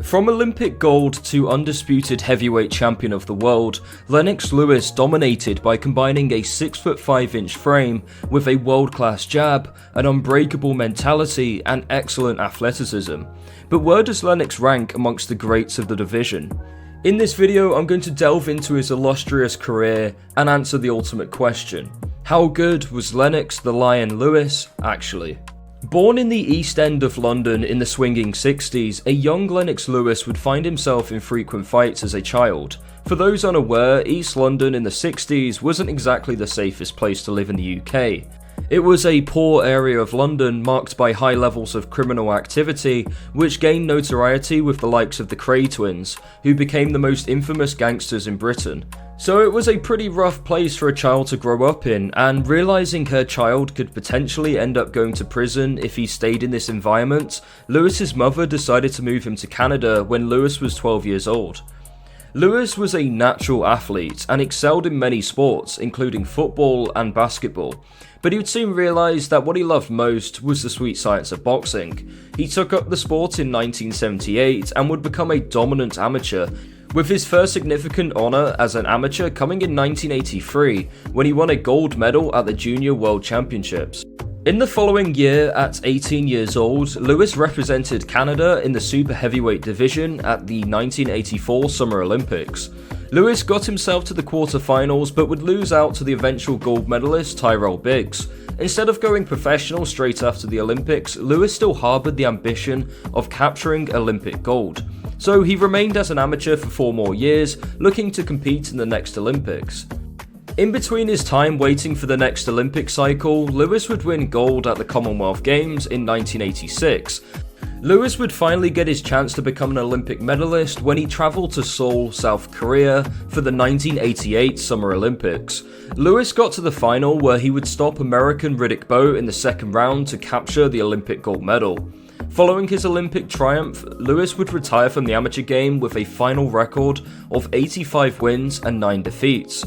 From Olympic gold to undisputed heavyweight champion of the world, LENNOX LEWIS dominated by combining a 6'5" frame with a world-class jab, an unbreakable mentality and excellent athleticism. But where does LENNOX rank amongst the greats of the division? In this video, I'm going to delve into his illustrious career and answer the ultimate question: how good was LENNOX the Lion Lewis actually? Born in the East End of London in the swinging 60s, a young LENNOX Lewis would find himself in frequent fights as a child. For those unaware, East London in the 60s wasn't exactly the safest place to live in the UK. It was a poor area of London marked by high levels of criminal activity, which gained notoriety with the likes of the Kray twins, who became the most infamous gangsters in Britain. So it was a pretty rough place for a child to grow up in, and realising her child could potentially end up going to prison if he stayed in this environment, Lewis's mother decided to move him to Canada when Lewis was 12 years old. Lewis was a natural athlete and excelled in many sports, including football and basketball, but he would soon realise that what he loved most was the sweet science of boxing. He took up the sport in 1978 and would become a dominant amateur, with his first significant honour as an amateur coming in 1983 when he won a gold medal at the Junior World Championships. In the following year, at 18 years old, Lewis represented Canada in the super heavyweight division at the 1984 Summer Olympics. Lewis got himself to the quarterfinals but would lose out to the eventual gold medalist Tyrell Biggs. Instead of going professional straight after the Olympics, Lewis still harboured the ambition of capturing Olympic gold. So he remained as an amateur for 4 more years, looking to compete in the next Olympics. In between his time waiting for the next Olympic cycle, Lewis would win gold at the Commonwealth Games in 1986. Lewis would finally get his chance to become an Olympic medalist when he travelled to Seoul, South Korea for the 1988 Summer Olympics. Lewis got to the final where he would stop American Riddick Bowe in the second round to capture the Olympic gold medal. Following his Olympic triumph, Lewis would retire from the amateur game with a final record of 85 wins and 9 defeats.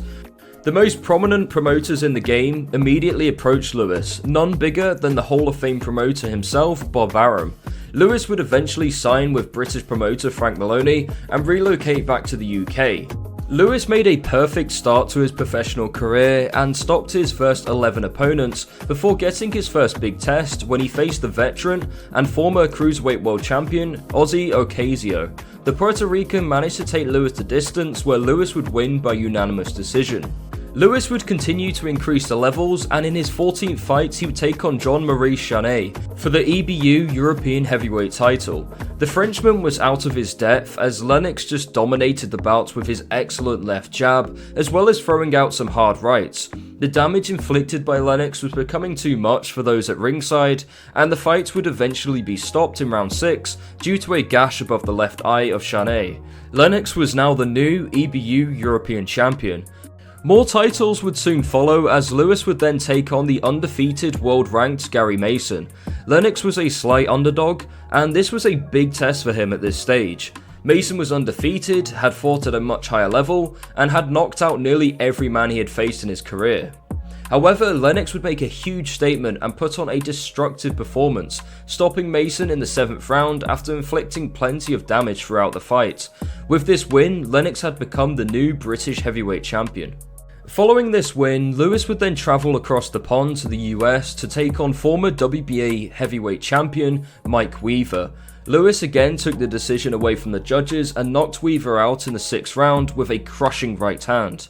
The most prominent promoters in the game immediately approached Lewis, none bigger than the Hall of Fame promoter himself, Bob Arum. Lewis would eventually sign with British promoter Frank Maloney and relocate back to the UK. Lewis made a perfect start to his professional career and stopped his first 11 opponents before getting his first big test when he faced the veteran and former cruiserweight world champion Ozzy Ocasio. The Puerto Rican managed to take Lewis to distance where Lewis would win by unanimous decision. Lewis would continue to increase the levels, and in his 14th fight he would take on Jean-Maurice Chanet for the EBU European Heavyweight title. The Frenchman was out of his depth as LENNOX just dominated the bouts with his excellent left jab, as well as throwing out some hard rights. The damage inflicted by LENNOX was becoming too much for those at ringside, and the fight would eventually be stopped in round 6 due to a gash above the left eye of Chanet. LENNOX was now the new EBU European champion. More titles would soon follow as Lewis would then take on the undefeated world-ranked Gary Mason. LENNOX was a slight underdog, and this was a big test for him at this stage. Mason was undefeated, had fought at a much higher level, and had knocked out nearly every man he had faced in his career. However, LENNOX would make a huge statement and put on a destructive performance, stopping Mason in the 7th round after inflicting plenty of damage throughout the fight. With this win, LENNOX had become the new British heavyweight champion. Following this win, Lewis would then travel across the pond to the US to take on former WBA heavyweight champion Mike Weaver. Lewis again took the decision away from the judges and knocked Weaver out in the 6th round with a crushing right hand.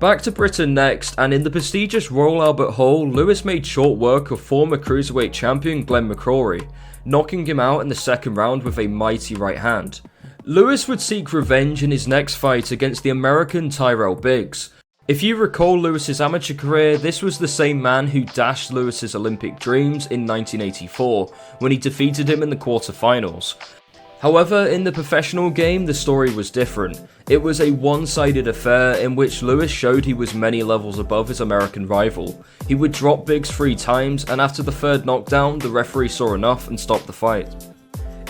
Back to Britain next, and in the prestigious Royal Albert Hall, Lewis made short work of former cruiserweight champion Glenn McCrory, knocking him out in the 2nd round with a mighty right hand. Lewis would seek revenge in his next fight against the American Tyrell Biggs. If you recall Lewis's amateur career, this was the same man who dashed Lewis's Olympic dreams in 1984 when he defeated him in the quarterfinals. However, in the professional game, the story was different. It was a one-sided affair in which Lewis showed he was many levels above his American rival. He would drop Biggs 3 times, and after the 3rd knockdown, the referee saw enough and stopped the fight.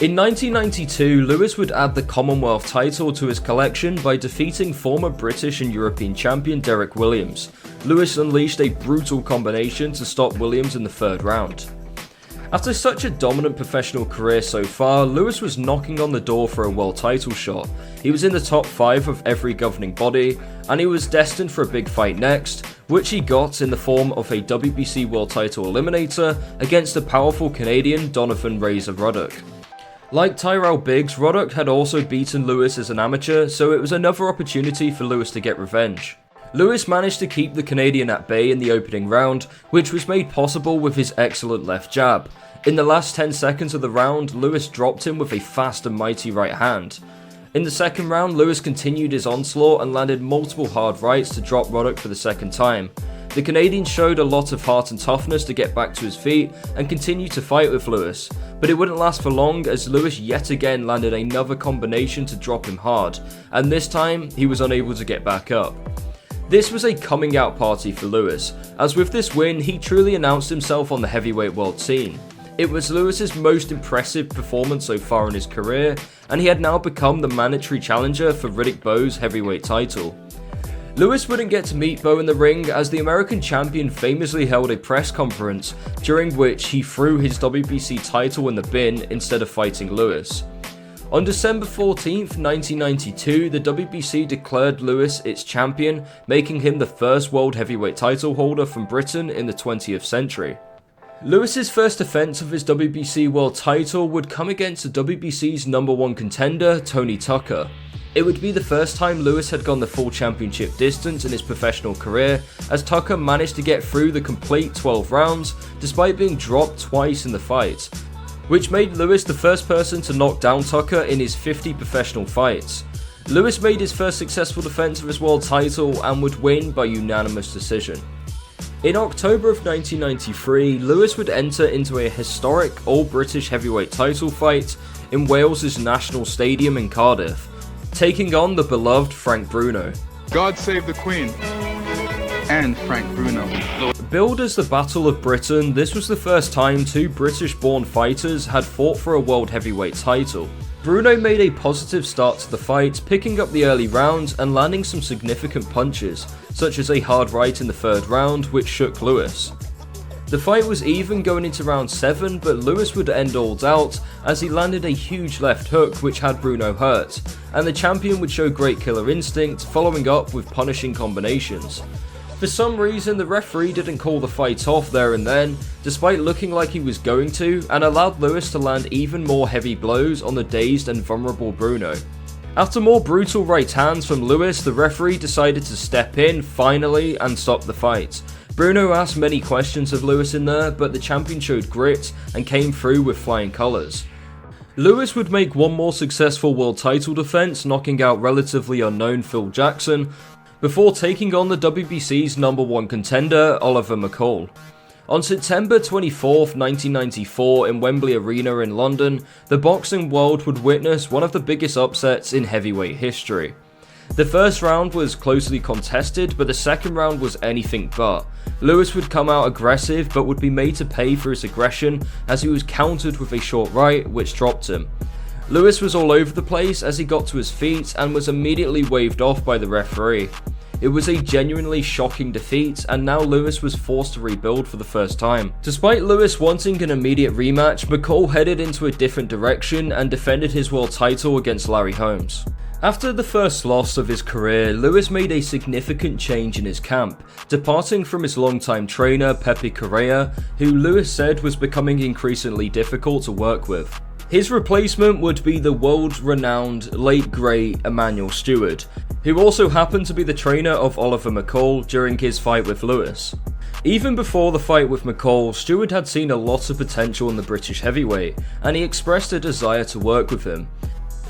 In 1992, Lewis would add the Commonwealth title to his collection by defeating former British and European champion Derek Williams. Lewis unleashed a brutal combination to stop Williams in the 3rd round. After such a dominant professional career so far, Lewis was knocking on the door for a world title shot. He was in the top 5 of every governing body, and he was destined for a big fight next, which he got in the form of a WBC world title eliminator against the powerful Canadian Donovan Razor Ruddock. Like Tyrell Biggs, Ruddock had also beaten Lewis as an amateur, so it was another opportunity for Lewis to get revenge. Lewis managed to keep the Canadian at bay in the opening round, which was made possible with his excellent left jab. In the last 10 seconds of the round, Lewis dropped him with a fast and mighty right hand. In the second round, Lewis continued his onslaught and landed multiple hard rights to drop Ruddock for the second time. The Canadian showed a lot of heart and toughness to get back to his feet and continue to fight with Lewis, but it wouldn't last for long as Lewis yet again landed another combination to drop him hard, and this time he was unable to get back up. This was a coming out party for Lewis, as with this win he truly announced himself on the heavyweight world scene. It was Lewis's most impressive performance so far in his career, and he had now become the mandatory challenger for Riddick Bowe's heavyweight title. Lewis wouldn't get to meet Bowe in the ring as the American champion famously held a press conference during which he threw his WBC title in the bin instead of fighting Lewis. On December 14th, 1992, the WBC declared Lewis its champion, making him the first world heavyweight title holder from Britain in the 20th century. Lewis's first defense of his WBC world title would come against the WBC's #1 contender, Tony Tucker. It would be the first time Lewis had gone the full championship distance in his professional career, as Tucker managed to get through the complete 12 rounds despite being dropped twice in the fight, which made Lewis the first person to knock down Tucker in his 50 professional fights. Lewis made his first successful defense of his world title and would win by unanimous decision. In October of 1993, Lewis would enter into a historic all-British heavyweight title fight in Wales's National Stadium in Cardiff, taking on the beloved Frank Bruno. God save the Queen and Frank Bruno. Billed as the Battle of Britain, this was the first time two British-born fighters had fought for a world heavyweight title. Bruno made a positive start to the fight, picking up the early rounds and landing some significant punches, such as a hard right in the third round, which shook Lewis. The fight was even going into round 7, but Lewis would end all doubt as he landed a huge left hook which had Bruno hurt, and the champion would show great killer instinct, following up with punishing combinations. For some reason, the referee didn't call the fight off there and then, despite looking like he was going to, and allowed Lewis to land even more heavy blows on the dazed and vulnerable Bruno. After more brutal right hands from Lewis, the referee decided to step in, finally, and stop the fight. Bruno asked many questions of Lewis in there, but the champion showed grit and came through with flying colours. Lewis would make one more successful world title defense, knocking out relatively unknown Phil Jackson, before taking on the WBC's #1 contender, Oliver McCall. On September 24th, 1994, in Wembley Arena in London, the boxing world would witness one of the biggest upsets in heavyweight history. The first round was closely contested, but the second round was anything but. Lewis would come out aggressive, but would be made to pay for his aggression as he was countered with a short right, which dropped him. Lewis was all over the place as he got to his feet and was immediately waved off by the referee. It was a genuinely shocking defeat, and now Lewis was forced to rebuild for the first time. Despite Lewis wanting an immediate rematch, McCall headed into a different direction and defended his world title against Larry Holmes. After the first loss of his career, Lewis made a significant change in his camp, departing from his longtime trainer Pepe Correa, who Lewis said was becoming increasingly difficult to work with. His replacement would be the world-renowned late great Emanuel Steward, who also happened to be the trainer of Oliver McCall during his fight with Lewis. Even before the fight with McCall, Steward had seen a lot of potential in the British heavyweight, and he expressed a desire to work with him.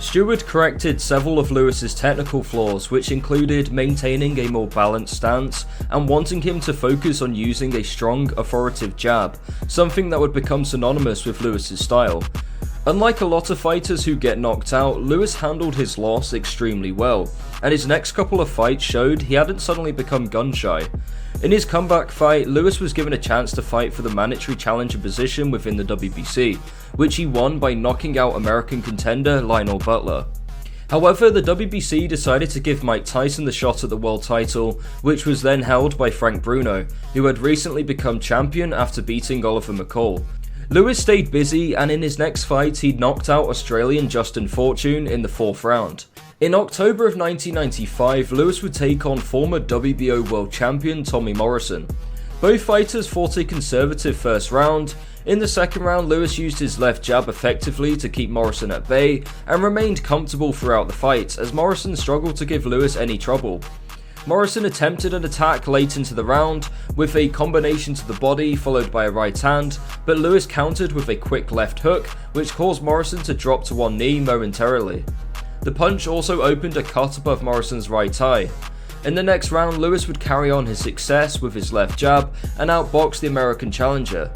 Steward corrected several of Lewis's technical flaws, which included maintaining a more balanced stance and wanting him to focus on using a strong, authoritative jab, something that would become synonymous with Lewis's style. Unlike a lot of fighters who get knocked out, Lewis handled his loss extremely well, and his next couple of fights showed he hadn't suddenly become gun-shy. In his comeback fight, Lewis was given a chance to fight for the mandatory challenger position within the WBC, which he won by knocking out American contender Lionel Butler. However, the WBC decided to give Mike Tyson the shot at the world title, which was then held by Frank Bruno, who had recently become champion after beating Oliver McCall. Lewis stayed busy, and in his next fight he knocked out Australian Justin Fortune in the 4th round. In October of 1995, Lewis would take on former WBO world champion Tommy Morrison. Both fighters fought a conservative first round. In the second round, Lewis used his left jab effectively to keep Morrison at bay and remained comfortable throughout the fight, as Morrison struggled to give Lewis any trouble. Morrison attempted an attack late into the round with a combination to the body followed by a right hand, but Lewis countered with a quick left hook, which caused Morrison to drop to one knee momentarily. The punch also opened a cut above Morrison's right eye. In the next round, Lewis would carry on his success with his left jab and outbox the American challenger.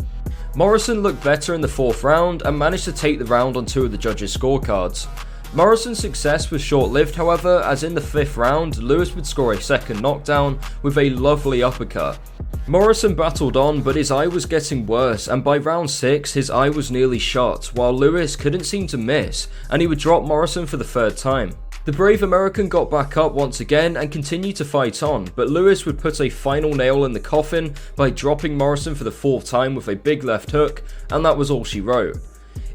Morrison looked better in the 4th round and managed to take the round on 2 of the judges' scorecards. Morrison's success was short-lived, however, as in the 5th round, Lewis would score a second knockdown with a lovely uppercut. Morrison battled on, but his eye was getting worse, and by round 6 his eye was nearly shut, while Lewis couldn't seem to miss, and he would drop Morrison for the 3rd time. The brave American got back up once again and continued to fight on, but Lewis would put a final nail in the coffin by dropping Morrison for the 4th time with a big left hook, and that was all she wrote.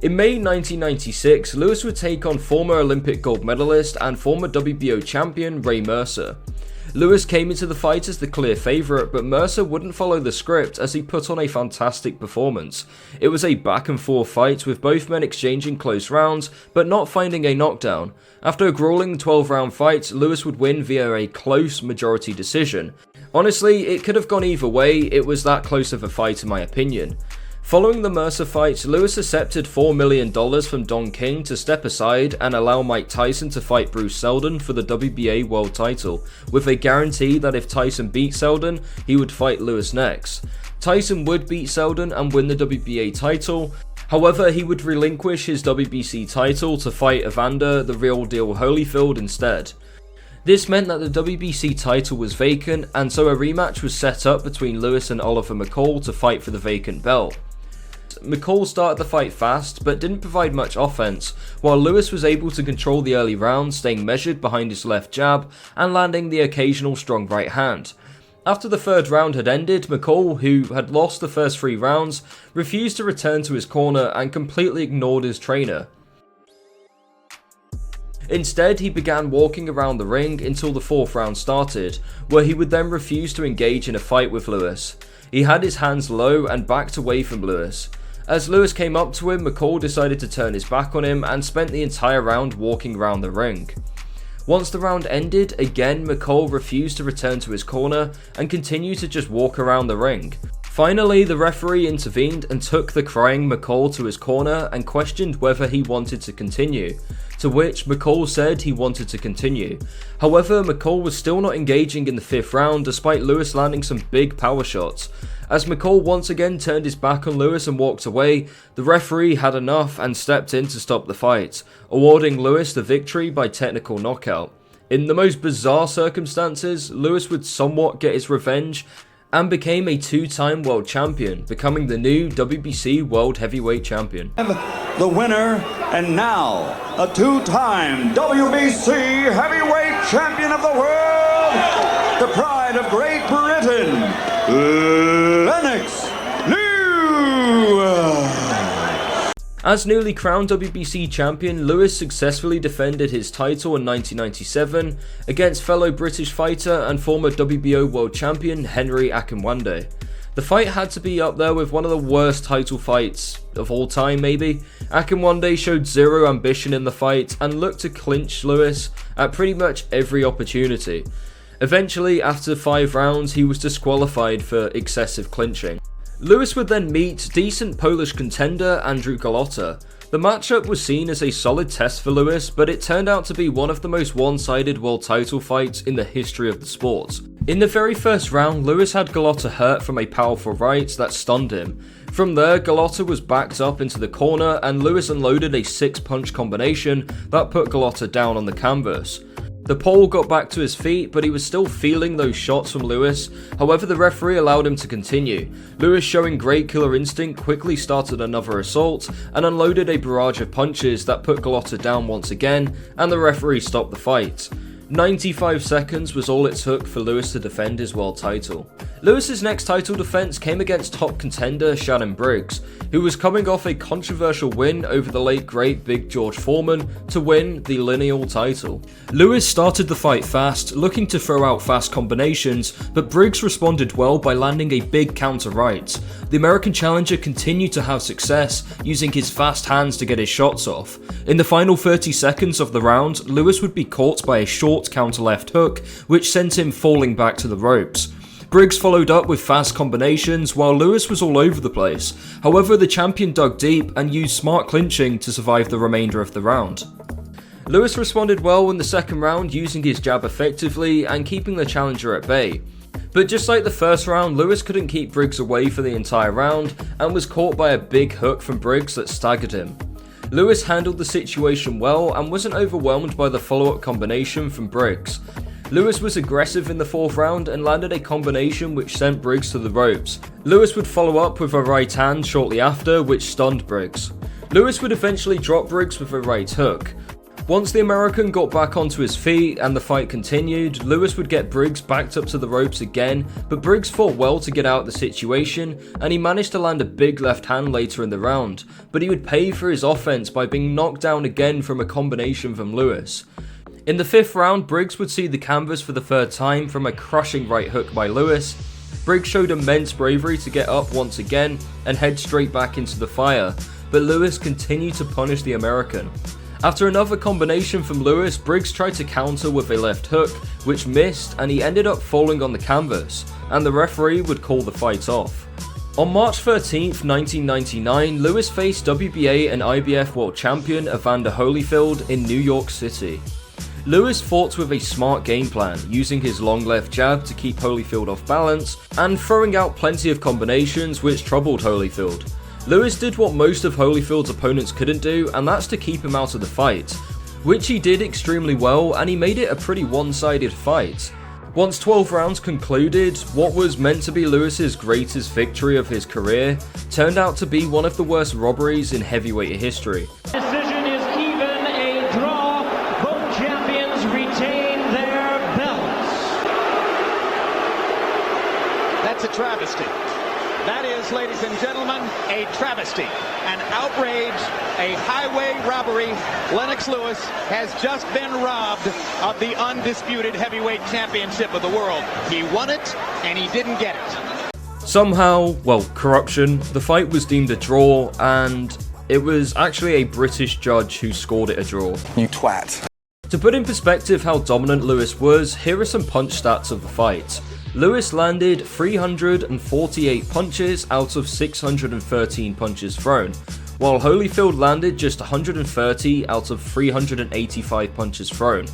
In May 1996, Lewis would take on former Olympic gold medalist and former WBO champion Ray Mercer. Lewis came into the fight as the clear favourite, but Mercer wouldn't follow the script as he put on a fantastic performance. It was a back and forth fight with both men exchanging close rounds but not finding a knockdown. After a grueling 12-round fight, Lewis would win via a close majority decision. Honestly, it could have gone either way, it was that close of a fight in my opinion. Following the Mercer fight, Lewis accepted $4 million from Don King to step aside and allow Mike Tyson to fight Bruce Seldon for the WBA world title, with a guarantee that if Tyson beat Seldon, he would fight Lewis next. Tyson would beat Seldon and win the WBA title, however he would relinquish his WBC title to fight Evander the Real Deal Holyfield instead. This meant that the WBC title was vacant, and so a rematch was set up between Lewis and Oliver McCall to fight for the vacant belt. McCall started the fight fast, but didn't provide much offense, while Lewis was able to control the early rounds, staying measured behind his left jab and landing the occasional strong right hand. After the 3rd round had ended, McCall, who had lost the first 3 rounds, refused to return to his corner and completely ignored his trainer. Instead, he began walking around the ring until the 4th round started, where he would then refuse to engage in a fight with Lewis. He had his hands low and backed away from Lewis. As Lewis came up to him, McCall decided to turn his back on him and spent the entire round walking around the ring. Once the round ended, again McCall refused to return to his corner and continued to just walk around the ring. Finally, the referee intervened and took the crying McCall to his corner and questioned whether he wanted to continue, to which McCall said he wanted to continue. However, McCall was still not engaging in the 5th round despite Lewis landing some big power shots. As McCall once again turned his back on Lewis and walked away, the referee had enough and stepped in to stop the fight, awarding Lewis the victory by technical knockout. In the most bizarre circumstances, Lewis would somewhat get his revenge and became a 2-time world champion, becoming the new WBC World Heavyweight Champion. The winner, and now a 2-time WBC Heavyweight Champion of the world, the pride of Great Britain, LENNOX LEWIS. As newly crowned WBC champion, Lewis successfully defended his title in 1997 against fellow British fighter and former WBO world champion Henry Akinwande. The fight had to be up there with one of the worst title fights of all time maybe. Akinwande showed zero ambition in the fight and looked to clinch Lewis at pretty much every opportunity. Eventually, after 5 rounds, he was disqualified for excessive clinching. Lewis would then meet decent Polish contender Andrew Golota. The matchup was seen as a solid test for Lewis, but it turned out to be one of the most one-sided world title fights in the history of the sport. In the very first round, Lewis had Golota hurt from a powerful right that stunned him. From there, Golota was backed up into the corner and Lewis unloaded a 6-punch combination that put Golota down on the canvas. The Pole got back to his feet, but he was still feeling those shots from Lewis. However, the referee allowed him to continue. Lewis, showing great killer instinct, quickly started another assault and unloaded a barrage of punches that put Golota down once again, and the referee stopped the fight. 95 seconds was all it took for Lewis to defend his world title. Lewis's next title defense came against top contender Shannon Briggs, who was coming off a controversial win over the late great Big George Foreman to win the lineal title. Lewis started the fight fast, looking to throw out fast combinations, but Briggs responded well by landing a big counter right. The American challenger continued to have success, using his fast hands to get his shots off. In the final 30 seconds of the round, Lewis would be caught by a short counter left hook, which sent him falling back to the ropes. Briggs followed up with fast combinations while Lewis was all over the place. However, the champion dug deep and used smart clinching to survive the remainder of the round. Lewis responded well in the second round, using his jab effectively and keeping the challenger at bay. But just like the first round, Lewis couldn't keep Briggs away for the entire round and was caught by a big hook from Briggs that staggered him. Lewis handled the situation well and wasn't overwhelmed by the follow-up combination from Briggs. Lewis was aggressive in the fourth round and landed a combination which sent Briggs to the ropes. Lewis would follow up with a right hand shortly after, which stunned Briggs. Lewis would eventually drop Briggs with a right hook. Once the American got back onto his feet and the fight continued, Lewis would get Briggs backed up to the ropes again, but Briggs fought well to get out of the situation, and he managed to land a big left hand later in the round, but he would pay for his offense by being knocked down again from a combination from Lewis. In the fifth round, Briggs would see the canvas for the third time from a crushing right hook by Lewis. Briggs showed immense bravery to get up once again and head straight back into the fire, but Lewis continued to punish the American. After another combination from Lewis, Briggs tried to counter with a left hook, which missed, and he ended up falling on the canvas, and the referee would call the fight off. On March 13th, 1999, Lewis faced WBA and IBF World Champion Evander Holyfield in New York City. Lewis fought with a smart game plan, using his long left jab to keep Holyfield off balance, and throwing out plenty of combinations which troubled Holyfield. Lewis did what most of Holyfield's opponents couldn't do, and that's to keep him out of the fight, which he did extremely well, and he made it a pretty one-sided fight. Once 12 rounds concluded, what was meant to be Lewis's greatest victory of his career turned out to be one of the worst robberies in heavyweight history. Decision is even, a draw. Both champions retain their belts. That's a travesty. That is, ladies and gentlemen, a travesty, an outrage, a highway robbery. Lennox Lewis has just been robbed of the undisputed heavyweight championship of the world. He won it, and he didn't get it. Somehow, corruption, the fight was deemed a draw, and it was actually a British judge who scored it a draw. You twat. To put in perspective how dominant Lewis was, here are some punch stats of the fight. Lewis landed 348 punches out of 613 punches thrown, while Holyfield landed just 130 out of 385 punches thrown.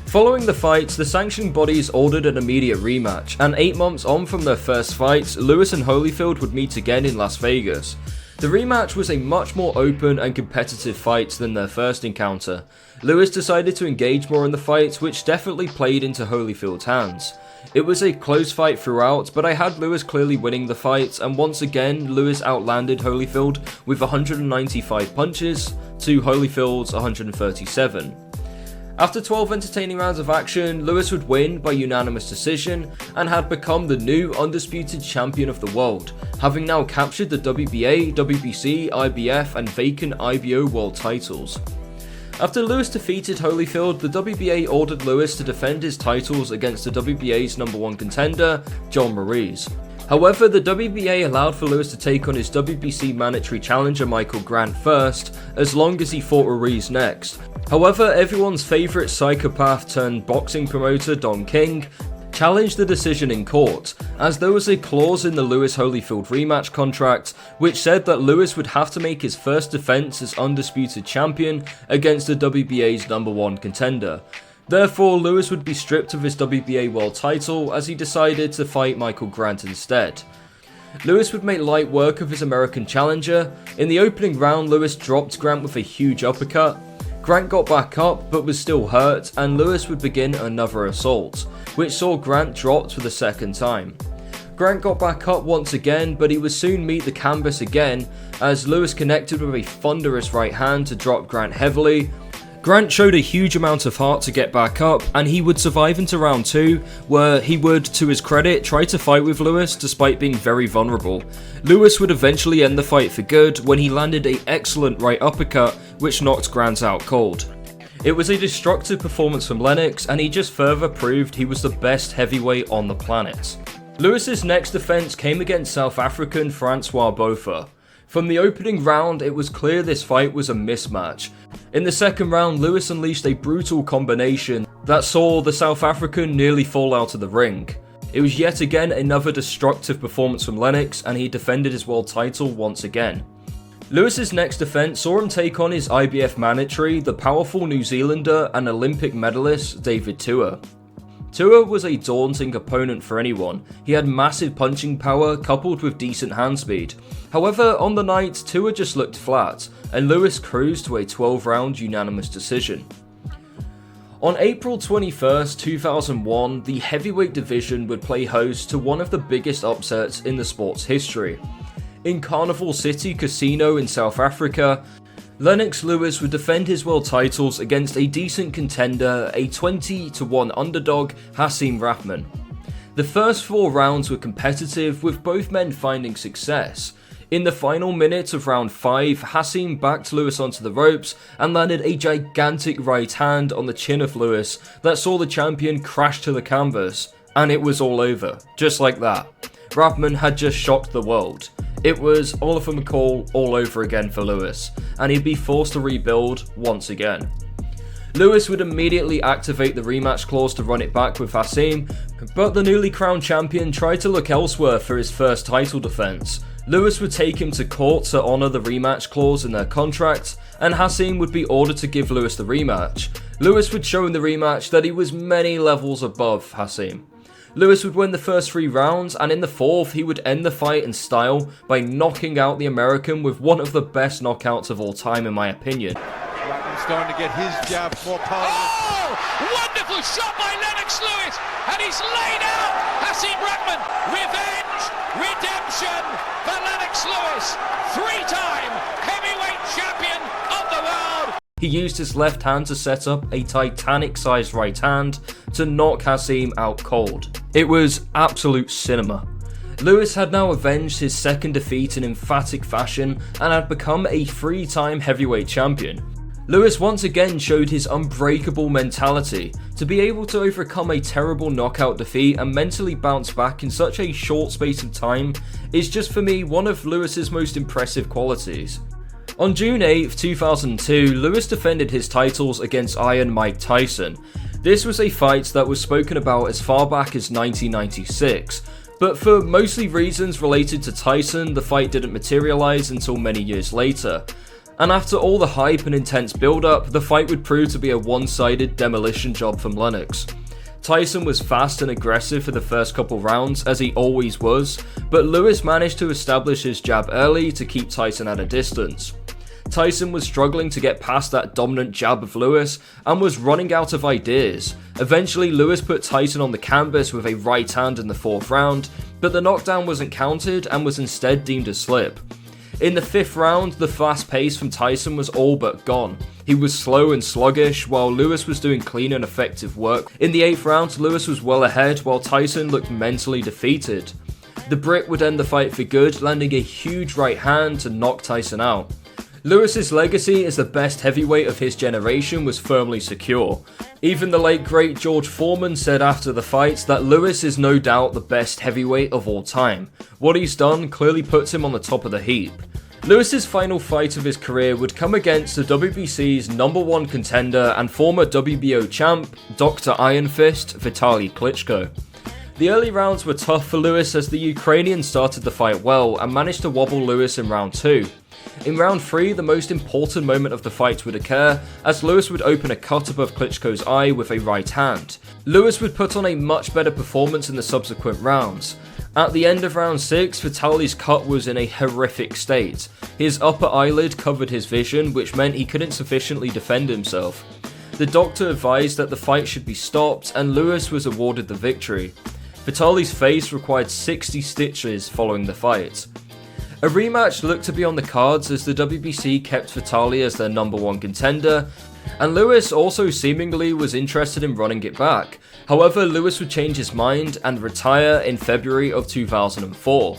Following the fight, the sanctioning bodies ordered an immediate rematch, and 8 months on from their first fight, Lewis and Holyfield would meet again in Las Vegas. The rematch was a much more open and competitive fight than their first encounter. Lewis decided to engage more in the fight, which definitely played into Holyfield's hands. It was a close fight throughout, but I had Lewis clearly winning the fight, and once again, Lewis outlanded Holyfield with 195 punches to Holyfield's 137. After 12 entertaining rounds of action, Lewis would win by unanimous decision and had become the new undisputed champion of the world, having now captured the WBA, WBC, IBF and vacant IBO world titles. After Lewis defeated Holyfield, the WBA ordered Lewis to defend his titles against the WBA's #1 contender, John Ruiz. However, the WBA allowed for Lewis to take on his WBC mandatory challenger Michael Grant first, as long as he fought Ruiz next. However, everyone's favourite psychopath turned boxing promoter Don King challenged the decision in court, as there was a clause in the Lewis-Holyfield rematch contract which said that Lewis would have to make his first defense as undisputed champion against the WBA's #1 contender. Therefore, Lewis would be stripped of his WBA world title as he decided to fight Michael Grant instead. Lewis would make light work of his American challenger. In the opening round, Lewis dropped Grant with a huge uppercut. Grant got back up but was still hurt, and Lewis would begin another assault, which saw Grant dropped for the second time. Grant got back up once again, but he would soon meet the canvas again as Lewis connected with a thunderous right hand to drop Grant heavily. Grant showed a huge amount of heart to get back up, and he would survive into round 2, where he would, to his credit, try to fight with Lewis despite being very vulnerable. Lewis would eventually end the fight for good when he landed an excellent right uppercut which knocked Grant out cold. It was a destructive performance from Lennox, and he just further proved he was the best heavyweight on the planet. Lewis's next defense came against South African Francois Botha. From the opening round, it was clear this fight was a mismatch. In the second round, Lewis unleashed a brutal combination that saw the South African nearly fall out of the ring. It was yet again another destructive performance from Lennox, and he defended his world title once again. Lewis's next defense saw him take on his IBF mandatory, the powerful New Zealander and Olympic medalist David Tua. Tua was a daunting opponent for anyone. He had massive punching power coupled with decent hand speed. However, on the night, Tua just looked flat, and Lewis cruised to a 12-round unanimous decision. On April 21st, 2001, the heavyweight division would play host to one of the biggest upsets in the sport's history. In Carnival City Casino in South Africa, Lennox Lewis would defend his world titles against a decent contender, a 20-1 underdog, Hasim Rahman. The first 4 rounds were competitive, with both men finding success. In the final minute of round 5, Hasim backed Lewis onto the ropes and landed a gigantic right hand on the chin of Lewis that saw the champion crash to the canvas, and it was all over, just like that. Rahman had just shocked the world. It was Oliver McCall all over again for Lewis, and he'd be forced to rebuild once again. Lewis would immediately activate the rematch clause to run it back with Hasim, but the newly crowned champion tried to look elsewhere for his first title defense. Lewis would take him to court to honor the rematch clause in their contract, and Hasim would be ordered to give Lewis the rematch. Lewis would show in the rematch that he was many levels above Hasim. Lewis would win the first 3 rounds, and in the 4th he would end the fight in style by knocking out the American with one of the best knockouts of all time in my opinion. Rahman's starting to get his jab more powerful. Oh! Wonderful shot by Lennox Lewis, and he's laid out Hasim Rahman. Revenge, redemption for Lennox Lewis, 3-time heavyweight champion of the world. He used his left hand to set up a Titanic-sized right hand to knock Hasim out cold. It was absolute cinema. Lewis had now avenged his second defeat in emphatic fashion and had become a 3-time heavyweight champion. Lewis once again showed his unbreakable mentality. To be able to overcome a terrible knockout defeat and mentally bounce back in such a short space of time is just for me one of Lewis's most impressive qualities. On June 8, 2002, Lewis defended his titles against Iron Mike Tyson. This was a fight that was spoken about as far back as 1996, but for mostly reasons related to Tyson, the fight didn't materialize until many years later. And after all the hype and intense build-up, the fight would prove to be a one-sided demolition job from Lennox. Tyson was fast and aggressive for the first couple rounds, as he always was, but Lewis managed to establish his jab early to keep Tyson at a distance. Tyson was struggling to get past that dominant jab of Lewis and was running out of ideas. Eventually, Lewis put Tyson on the canvas with a right hand in the 4th round, but the knockdown wasn't counted and was instead deemed a slip. In the 5th round, the fast pace from Tyson was all but gone. He was slow and sluggish, while Lewis was doing clean and effective work. In the 8th round, Lewis was well ahead, while Tyson looked mentally defeated. The Brit would end the fight for good, landing a huge right hand to knock Tyson out. Lewis's legacy as the best heavyweight of his generation was firmly secure. Even the late great George Foreman said after the fight that Lewis is no doubt the best heavyweight of all time. What he's done clearly puts him on the top of the heap. Lewis's final fight of his career would come against the WBC's #1 contender and former WBO champ, Dr. Iron Fist, Vitaly Klitschko. The early rounds were tough for Lewis as the Ukrainian started the fight well and managed to wobble Lewis in round 2. In round 3, the most important moment of the fight would occur as Lewis would open a cut above Klitschko's eye with a right hand. Lewis would put on a much better performance in the subsequent rounds. At the end of round 6, Vitaly's cut was in a horrific state. His upper eyelid covered his vision, which meant he couldn't sufficiently defend himself. The doctor advised that the fight should be stopped and Lewis was awarded the victory. Vitaly's face required 60 stitches following the fight. A rematch looked to be on the cards as the WBC kept Vitaly as their #1 contender, And Lewis also seemingly was interested in running it back. However, Lewis would change his mind and retire in February of 2004.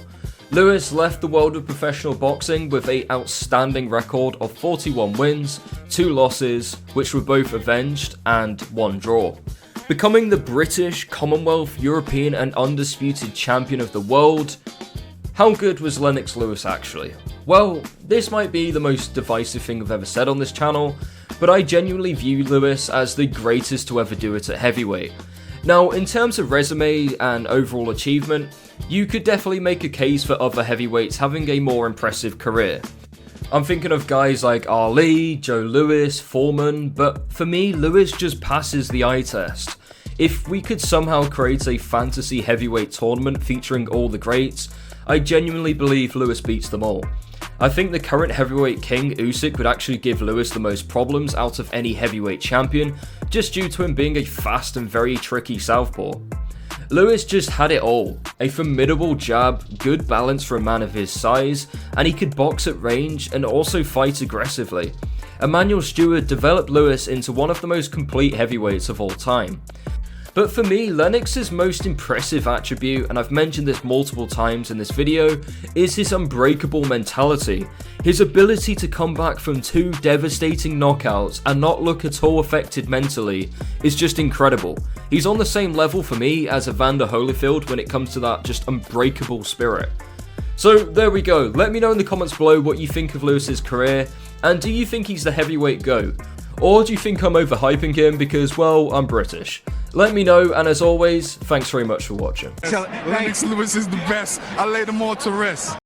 Lewis left the world of professional boxing with an outstanding record of 41 wins, 2 losses, which were both avenged, and 1 draw. Becoming the British, Commonwealth, European and undisputed champion of the world. How good was Lennox Lewis actually? Well, this might be the most divisive thing I've ever said on this channel, but I genuinely view Lewis as the greatest to ever do it at heavyweight. Now, in terms of resume and overall achievement, you could definitely make a case for other heavyweights having a more impressive career. I'm thinking of guys like Ali, Joe Louis, Foreman, but for me, Lewis just passes the eye test. If we could somehow create a fantasy heavyweight tournament featuring all the greats, I genuinely believe Lewis beats them all. I think the current heavyweight king, Usyk, would actually give Lewis the most problems out of any heavyweight champion, just due to him being a fast and very tricky southpaw. Lewis just had it all. A formidable jab, good balance for a man of his size, and he could box at range and also fight aggressively. Steward developed Lewis into one of the most complete heavyweights of all time. But for me, Lennox's most impressive attribute, and I've mentioned this multiple times in this video, is his unbreakable mentality. His ability to come back from 2 devastating knockouts and not look at all affected mentally is just incredible. He's on the same level for me as Evander Holyfield when it comes to that just unbreakable spirit. So there we go, let me know in the comments below what you think of Lewis's career, and do you think he's the heavyweight GOAT? Or do you think I'm overhyping him because, well, I'm British? Let me know, and as always, thanks very much for watching. Lennox Lewis is the best. I lay them all to rest.